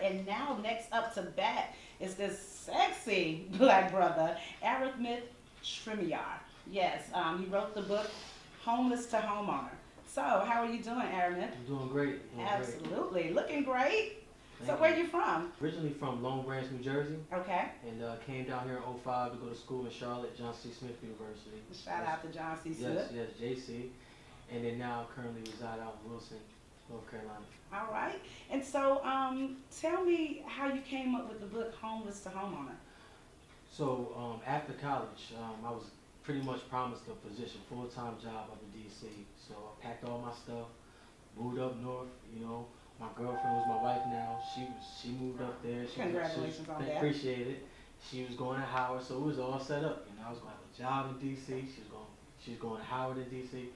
And now, next up to bat is this sexy black brother, Aramith Trimiar. Yes, he wrote the book Homeless to Homeowner. So, how are you doing, Aramith? I'm doing great. Doing Absolutely, looking great. So, Thank where you. you from? Originally from Long Branch, New Jersey, Okay. and came down here in '05 to go to school in Charlotte, John C. Smith University. Shout out to John C. Smith. Yes, JC. And then now currently reside out in Wilson, North Carolina. All right. And so, tell me how you came up with the book Homeless to Homeowner. So after college, I was pretty much promised a position, full-time job up in DC. So I packed all my stuff, moved up north. My girlfriend was my wife now. She moved up there. Congratulations on that. Appreciate it. She was going to Howard, so it was all set up. I was going to have a job in DC. She was going to Howard in DC.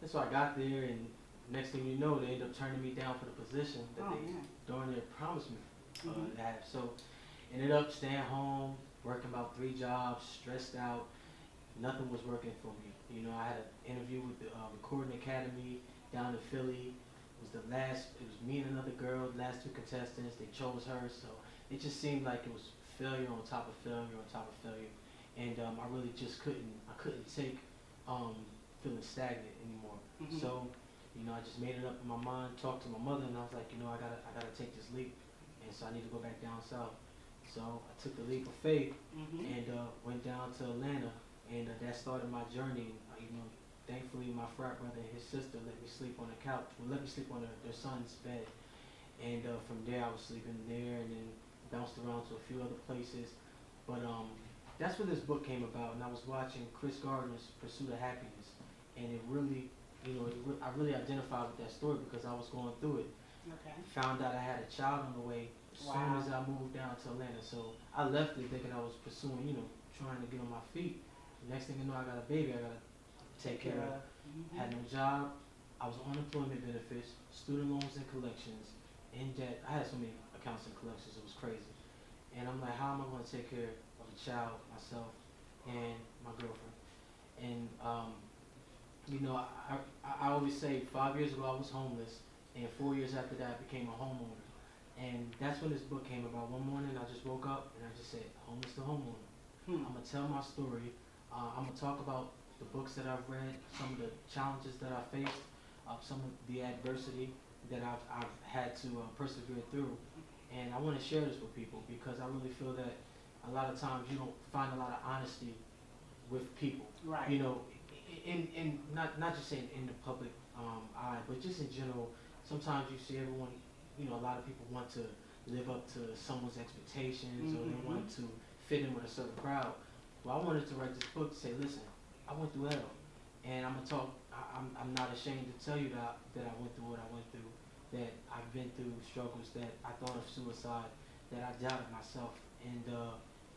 And so I got there, and next thing you know, they ended up turning me down for the position that they darn near promised me to have. So ended up staying home, working about 3 jobs, stressed out. Nothing was working for me. I had an interview with the Recording Academy down in Philly. It was me and another girl, the last 2 contestants. They chose her, so it just seemed like it was failure on top of failure on top of failure. And I really just couldn't take feeling stagnant anymore. So, I just made it up in my mind, talked to my mother, and I was like, I gotta take this leap. And so I need to go back down south. So I took the leap of faith and went down to Atlanta, and that started my journey. Thankfully, my frat brother and his sister let me sleep on the couch. Well, let me sleep on their son's bed. And from there, I was sleeping there and then bounced around to a few other places. But that's where this book came about. And I was watching Chris Gardner's Pursuit of Happiness. And it really, I really identified with that story because I was going through it. Okay. Found out I had a child on the way as soon as I moved down to Atlanta. So I left it thinking I was pursuing, trying to get on my feet. Next thing you know, I got a baby I got to take care of. Had no job. I was on unemployment benefits, student loans and collections, in debt. I had so many accounts and collections, it was crazy. And I'm like, how am I going to take care of a child, myself, and my girlfriend? And, I always say 5 years ago I was homeless, and 4 years after that I became a homeowner. And that's when this book came about. One morning I just woke up and I just said, homeless to homeowner. I'm going to tell my story. I'm going to talk about the books that I've read, some of the challenges that I faced, some of the adversity that I've had to persevere through. And I want to share this with people because I really feel that a lot of times you don't find a lot of honesty with people. Right. In not just saying in the public eye, but just in general. Sometimes you see everyone, a lot of people want to live up to someone's expectations or they want to fit in with a certain crowd. Well, I wanted to write this book to say, listen, I went through hell, and I'm gonna talk. I'm not ashamed to tell you that I went through what I went through, that I've been through struggles, that I thought of suicide, that I doubted myself, and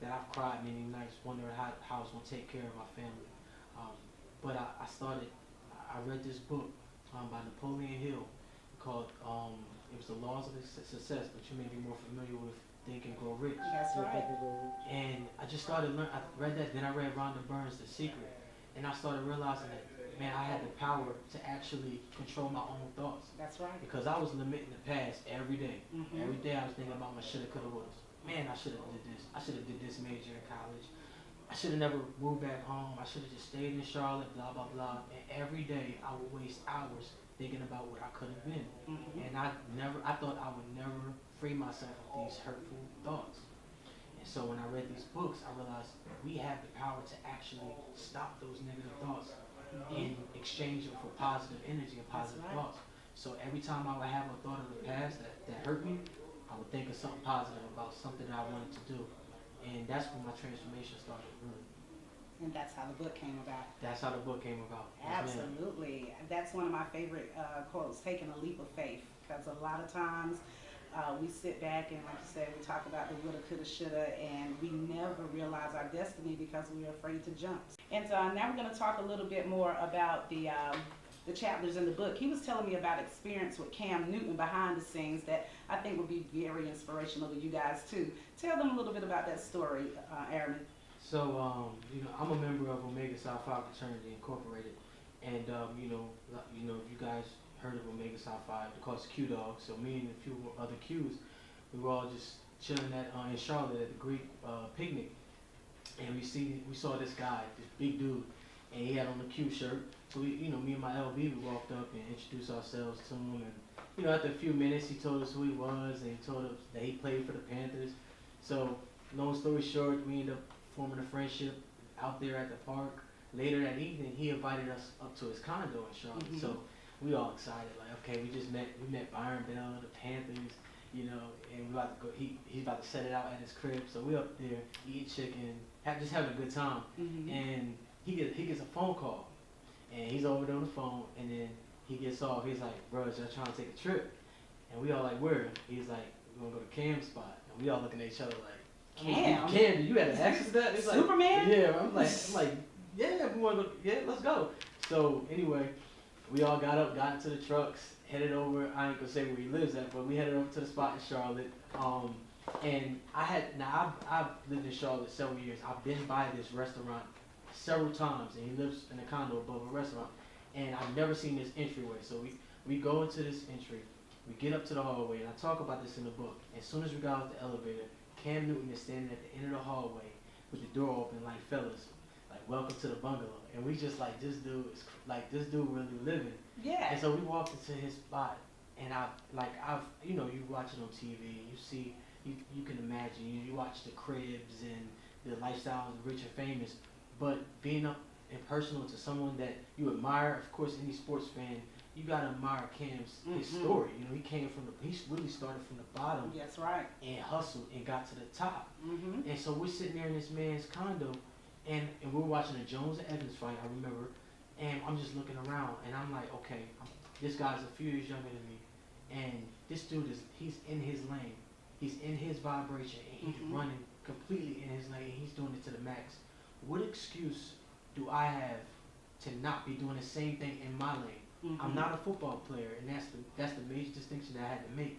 that I've cried many nights wondering how I was gonna take care of my family. But I read this book by Napoleon Hill called it was The Laws of Success, but you may be more familiar with Think and Grow Rich. That's right. And I just started learning. I read that, then I read Rhonda Byrne's The Secret. And I started realizing that, man, I had the power to actually control my own thoughts. That's right. Because I was limiting the past every day. Every day I was thinking about my shoulda, coulda, wouldas. Man, I should have did this. I should have did this major in college. I should have never moved back home. I should have just stayed in Charlotte, blah, blah, blah. And every day I would waste hours thinking about what I could have been. And I thought I would never free myself of these hurtful thoughts. And so when I read these books, I realized we have the power to actually stop those negative thoughts and exchange them for positive energy and positive thoughts. So every time I would have a thought of the past that hurt me, I would think of something positive about something that I wanted to do. And that's when my transformation started, really. And that's how the book came about. That's how the book came about. Absolutely. That's one of my favorite quotes, taking a leap of faith. Because a lot of times we sit back and, like you said, we talk about the woulda, coulda, shoulda, and we never realize our destiny because we're afraid to jump. And now we're going to talk a little bit more about the chapters in the book. He was telling me about experience with Cam Newton behind the scenes that I think would be very inspirational to you guys too. Tell them a little bit about that story, Aaron. So, I'm a member of Omega Psi Phi Fraternity Incorporated, and if you guys heard of Omega Psi Phi, of course Q Dog. So me and a few other Qs, We were all just chilling in Charlotte at the Greek picnic, and we saw this guy, this big dude, and he had on a Q shirt. So me and my LB, we walked up and introduced ourselves to him, and after a few minutes, he told us who he was, and he told us that he played for the Panthers. So, long story short, we ended up forming a friendship out there at the park. Later that evening, he invited us up to his condo in Charlotte. Mhm. So we all excited, like, okay, we met Byron Bell, the Panthers, and we about to go. He's about to set it out at his crib. So we up there eating chicken, just having a good time. Mhm. And he gets a phone call, and he's over there on the phone, and then he gets off. He's like, bro, y'all trying to take a trip? And we all like, where? He's like, we're gonna go to Cam's spot. And we all looking at each other like, Cam? Cam, you had access to that? He's like, Superman? yeah. I'm like, yeah, we want to go. Yeah, let's go. So anyway, we all got up, got into the trucks, headed over. I ain't gonna say where he lives at, but we headed over to the spot in Charlotte. And I've lived in Charlotte several years. I've been by this restaurant several times, and he lives in a condo above a restaurant. And I've never seen this entryway. So we go into this entry, we get up to the hallway, and I talk about this in the book. As soon as we got out the elevator, Cam Newton is standing at the end of the hallway with the door open, like, fellas, like, welcome to the bungalow. And we just like, this dude really living. Yeah. And so we walked into his spot, and you watch it on TV, you see, you can imagine, you watch the cribs and the lifestyles of rich and famous, but being up and personal to someone that you admire, of course, any sports fan, you gotta admire his story. He really started from the bottom. That's right. And hustled and got to the top. Mhm. And so we're sitting there in this man's condo, and we're watching the Jones and Evans fight, I remember, and I'm just looking around, and I'm like, okay, this guy's a few years younger than me, and this dude he's in his lane, he's in his vibration, and he's running completely in his lane, and he's doing it to the max. What excuse do I have to not be doing the same thing in my lane? Mhm. I'm not a football player, and that's the major distinction that I had to make.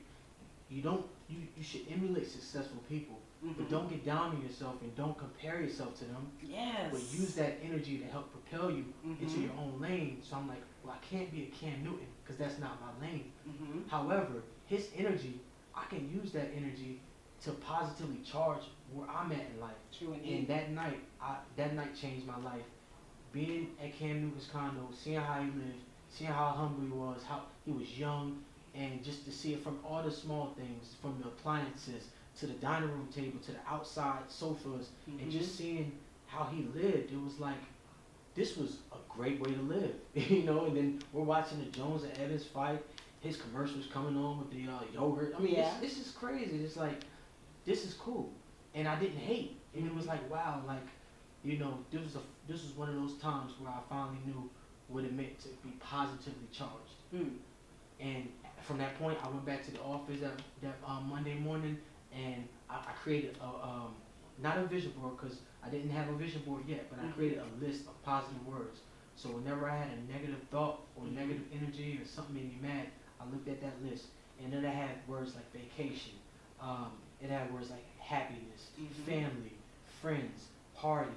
You should emulate successful people, but don't get down on yourself and don't compare yourself to them. Yes. But use that energy to help propel you into your own lane. So I'm like, well, I can't be a Cam Newton because that's not my lane. Mhm. However, his energy, I can use that energy to positively charge where I'm at in life. True And indeed. that night changed my life. Being at Cam Newton's condo, seeing how he lived, seeing how humble he was, how he was young, and just to see it from all the small things, from the appliances to the dining room table to the outside sofas, and just seeing how he lived, it was like, this was a great way to live, And then we're watching the Jones and Evans fight. His commercials coming on with the yogurt. I mean, this is crazy. It's like, this is cool, and I didn't hate, and it was like, wow, like, this was one of those times where I finally knew what it meant to be positively charged. And from that point, I went back to the office that Monday morning, and I created not a vision board, because I didn't have a vision board yet, but I created a list of positive words. So whenever I had a negative thought or negative energy or something made me mad, I looked at that list, and then I had words like vacation. It had words like happiness, family, friends, party,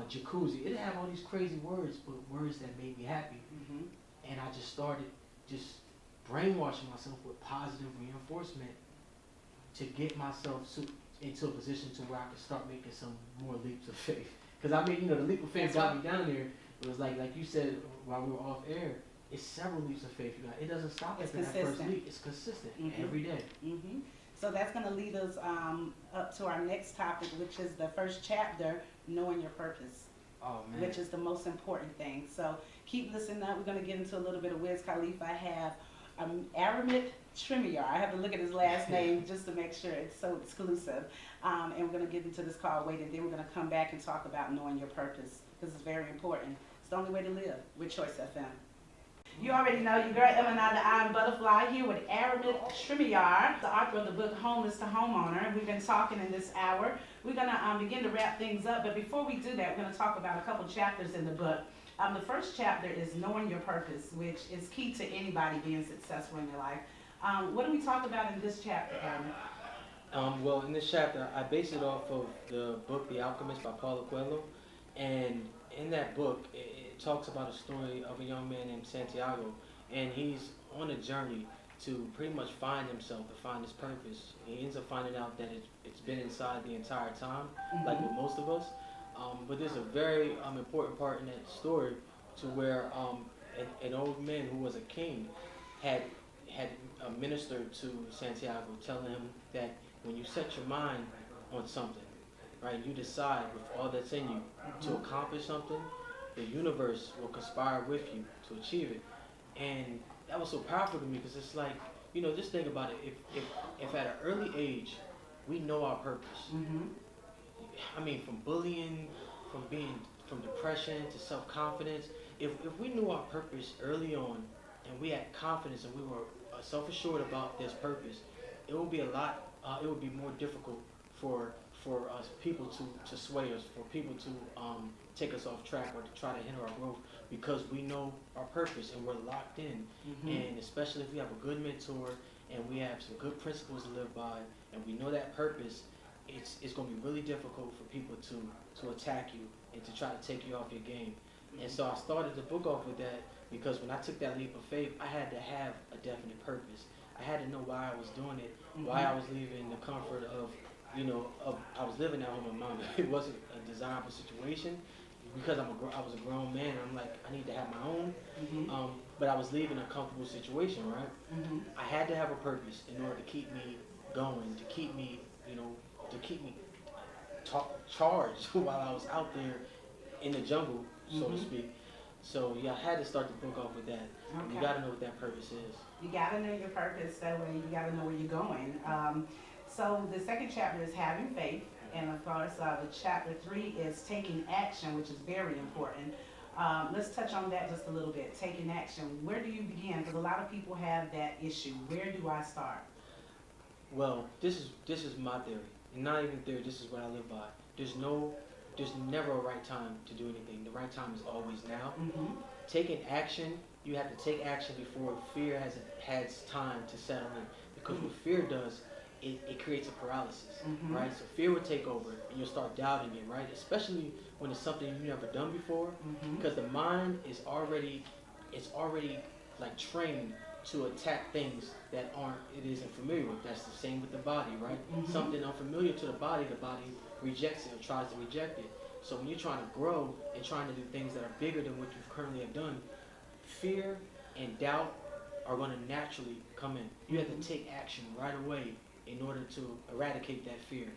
jacuzzi. It had all these crazy words, but words that made me happy. And I just started brainwashing myself with positive reinforcement to get myself into a position to where I could start making some more leaps of faith. Because the leap of faith got me down there. It was like you said while we were off air, it's several leaps of faith you got. It doesn't stop after that first leap. It's consistent every day. So that's going to lead us up to our next topic, which is the first chapter, knowing your purpose. Oh, man. Which is the most important thing. So keep listening up. We're going to get into a little bit of Wiz Khalifa. I have Aramith Trimiar. I have to look at his last name just to make sure it's so exclusive. And we're going to get into this call Wait, and then we're going to come back and talk about knowing your purpose, because it's very important. It's the only way to live with Choice FM. You already know your girl Emma, the Iron Butterfly, here with Aramith Trimiar, the author of the book Homeless to Homeowner. We've been talking in this hour. We're going to begin to wrap things up, but before we do that, we're going to talk about a couple chapters in the book. The first chapter is knowing your purpose, which is key to anybody being successful in their life. What do we talk about in this chapter, Aramith? Well, in this chapter, I base it off of the book The Alchemist by Paulo Coelho, and in that book, it talks about a story of a young man named Santiago, and he's on a journey to pretty much find himself, to find his purpose. He ends up finding out that it's been inside the entire time, like with most of us. But there's a very important part in that story to where an old man who was a king had ministered to Santiago, telling him that when you set your mind on something, right, you decide with all that's in you to accomplish something, the universe will conspire with you to achieve it. And that was so powerful to me because it's like, just think about it. If at an early age we know our purpose, I mean, from bullying, from depression to self-confidence, if we knew our purpose early on and we had confidence and we were self-assured about this purpose, it would be it would be more difficult for us people to sway us, for people to take us off track or to try to hinder our growth, because we know our purpose and we're locked in. And especially if we have a good mentor and we have some good principles to live by and we know that purpose, it's going to be really difficult for people to attack you and to try to take you off your game. And so I started the book off with that because when I took that leap of faith, I had to have a definite purpose. I had to know why I was doing it, why I was leaving the comfort of I was living at home with mom. It wasn't a desirable situation because I was a grown man. And I'm like, I need to have my own. But I was leaving a comfortable situation, right? I had to have a purpose in order to keep me going, to keep me, charged while I was out there in the jungle, so to speak. So yeah, I had to start the book off with that. Okay. You got to know what that purpose is. You got to know your purpose. That way, you got to know where you're going. So the second chapter is having faith, and of course, the chapter 3 is taking action, which is very important. Let's touch on that just a little bit. Taking action. Where do you begin? Because a lot of people have that issue. Where do I start? Well, this is my theory, and not even theory. This is what I live by. There's never a right time to do anything. The right time is always now. Taking action, you have to take action before fear has time to settle in. Because what fear does, it creates a paralysis, right? So fear will take over, and you'll start doubting it, right? Especially when it's something you've never done before, because the mind is already like trained to attack things that it isn't familiar with. That's the same with the body, right? Something unfamiliar to the body rejects it or tries to reject it. So when you're trying to grow and trying to do things that are bigger than what you currently have done, fear and doubt are going to naturally come in. You have to take action right away in order to eradicate that fear.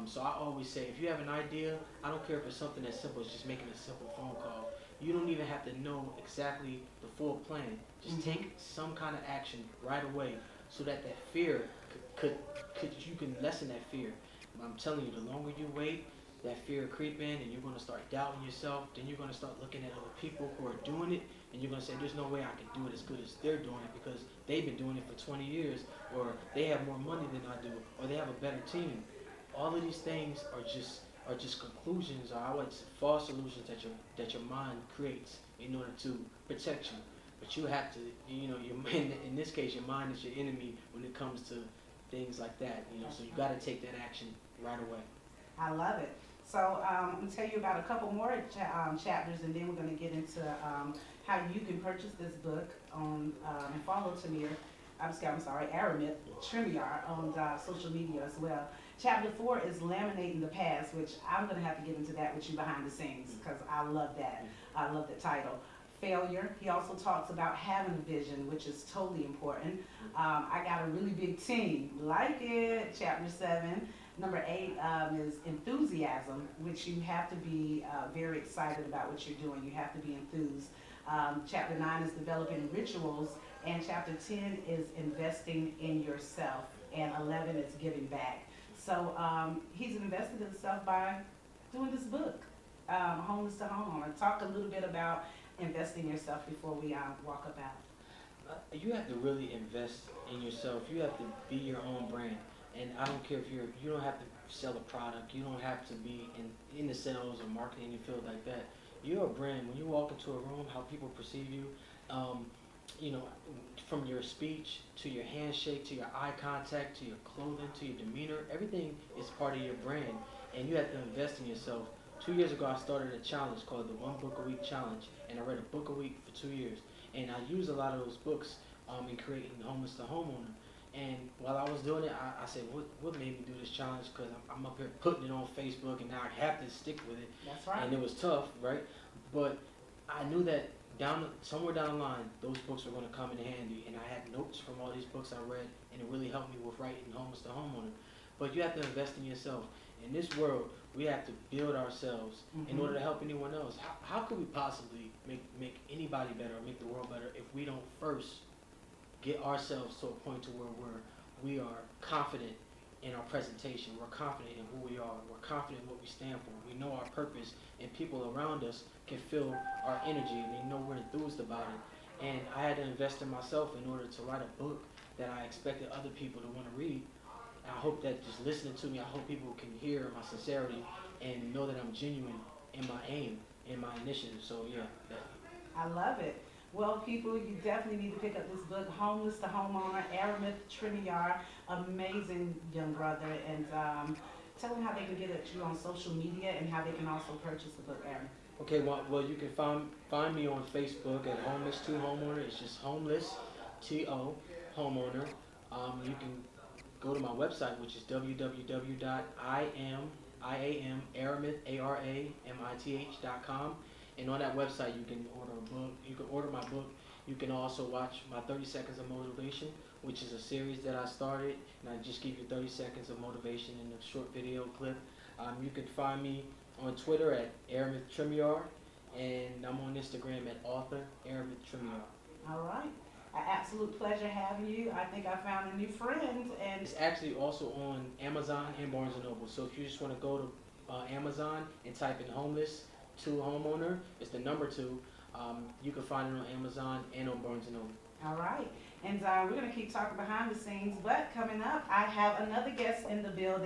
So I always say, if you have an idea, I don't care if it's something as simple as just making a simple phone call. You don't even have to know exactly the full plan. Just take some kind of action right away so that fear you can lessen that fear. I'm telling you, the longer you wait, that fear will creep in and you're going to start doubting yourself. Then you're going to start looking at other people who are doing it, and you're going to say, there's no way I can do it as good as they're doing it because they've been doing it for 20 years, or they have more money than I do, or they have a better team. All of these things are just conclusions, or I would say false illusions that your mind creates in order to protect you. But you have to, in this case, your mind is your enemy when it comes to things like that. So you got to take that action right away. I love it. So I'm going to tell you about a couple more chapters, and then we're going to get into how you can purchase this book on and follow Aramith Trimiar on social media as well. Chapter 4 is Laminating the Past, which I'm going to have to get into that with you behind the scenes because I love that. I love the title. Failure. He also talks about having a vision, which is totally important. I got a really big team. Like it. Chapter 7. Number 8 is enthusiasm, which you have to be very excited about what you're doing. You have to be enthused. Chapter 9 is developing rituals, and chapter 10 is investing in yourself, and 11 is giving back. So he's invested in himself by doing this book, Homeless to Homeowner. Talk a little bit about investing in yourself before we walk up out. You have to really invest in yourself. You have to be your own brand. And I don't care if you don't have to sell a product. You don't have to be in the sales or marketing field like that. You're a brand. When you walk into a room, how people perceive you, from your speech to your handshake to your eye contact to your clothing to your demeanor, everything is part of your brand. And you have to invest in yourself. 2 years ago, I started a challenge called the 1 Book a Week Challenge, and I read a book a week for 2 years. And I use a lot of those books in creating Homeless to Homeowner. And while I was doing it, I said, what made me do this challenge? Because I'm up here putting it on Facebook, and now I have to stick with it. That's right. And it was tough, right? But I knew that somewhere down the line, those books were going to come in handy. And I had notes from all these books I read, and it really helped me with writing Homeless to Homeowner. But you have to invest in yourself. In this world, we have to build ourselves in order to help anyone else. How could we possibly make anybody better, or make the world better, if we don't first get ourselves to a point to where we are confident in our presentation, we're confident in who we are, we're confident in what we stand for, we know our purpose, and people around us can feel our energy, and they know we're enthused about it. And I had to invest in myself in order to write a book that I expected other people to want to read. I hope that just listening to me, I hope people can hear my sincerity and know that I'm genuine in my aim, in my initiative. So yeah. I love it. Well, people, you definitely need to pick up this book, Homeless to Homeowner, Aramith Trimiar, amazing young brother. And tell them how they can get at you on social media and how they can also purchase the book, Aramith. Okay, well, you can find me on Facebook at Homeless to Homeowner. It's just Homeless, T-O, Homeowner. You can go to my website, which is www.iaramith.com. And on that website, you can order a book. You can order my book. You can also watch my 30 Seconds of Motivation, which is a series that I started. And I just give you 30 seconds of motivation in a short video clip. You can find me on Twitter at Aramith Trimiar. And I'm on Instagram at author Aramith Trimiar. All right. An absolute pleasure having you. I think I found a new friend. And it's actually also on Amazon and Barnes & Noble. So if you just want to go to Amazon and type in Homeless to Homeowner, it's the number 2. You can find it on Amazon and on Barnes & Noble. All right. And we're going to keep talking behind the scenes. But coming up, I have another guest in the building.